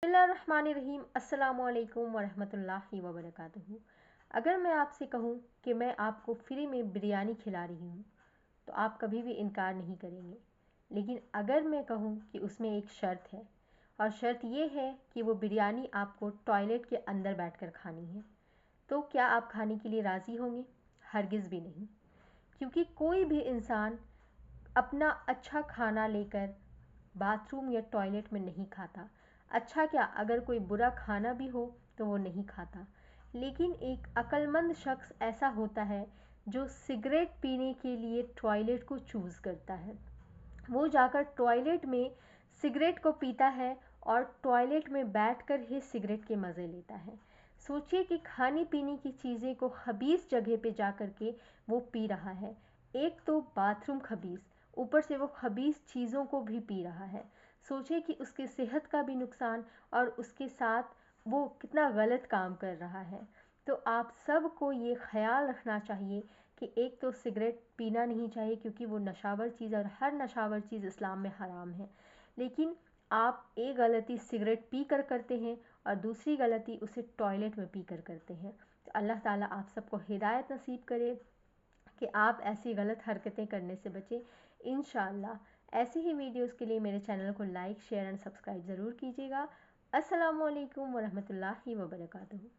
बिस्मिल्लाहिर्रहमानिर्रहीम अस्सलामुअलैकुम वरहमतुल्लाहि वबरकातुहू। अगर मैं आपसे कहूँ कि मैं आपको फ्री में बिरयानी खिला रही हूँ तो आप कभी भी इनकार नहीं करेंगे। लेकिन अगर मैं कहूँ कि उसमें एक शर्त है और शर्त ये है कि वो बिरयानी आपको टॉयलेट के अंदर बैठकर खानी है, तो क्या आप खाने के लिए राज़ी होंगे? हरगिज़ भी नहीं, क्योंकि कोई भी इंसान अपना अच्छा खाना लेकर बाथरूम या टॉयलेट में नहीं खाता। अच्छा क्या, अगर कोई बुरा खाना भी हो तो वो नहीं खाता। लेकिन एक अक्लमंद शख्स ऐसा होता है जो सिगरेट पीने के लिए टॉयलेट को चूज़ करता है। वो जाकर टॉयलेट में सिगरेट को पीता है और टॉयलेट में बैठकर ही सिगरेट के मज़े लेता है। सोचिए कि खाने पीने की चीज़ें को खबीस जगह पे जा कर के वो पी रहा है। एक तो बाथरूम खबीस, ऊपर से वो खबीस चीज़ों को भी पी रहा है। सोचिए कि उसकी सेहत का भी नुकसान और उसके साथ वो कितना गलत काम कर रहा है। तो आप सबको ये ख्याल रखना चाहिए कि एक तो सिगरेट पीना नहीं चाहिए, क्योंकि वो नशावर चीज़ और हर नशावर चीज़ इस्लाम में हराम है। लेकिन आप एक गलती सिगरेट पी कर करते हैं और दूसरी गलती उसे टॉयलेट में पी कर करते हैं। तो अल्लाह ताला आप सबको हिदायत नसीब करे कि आप ऐसी गलत हरकतें करने से बचें इंशाअल्लाह। ऐसी ही वीडियोस के लिए मेरे चैनल को लाइक, शेयर एंड सब्सक्राइब ज़रूर कीजिएगा। अस्सलामु अलैकुम वरहमतुल्लाहि वबरकातुहू।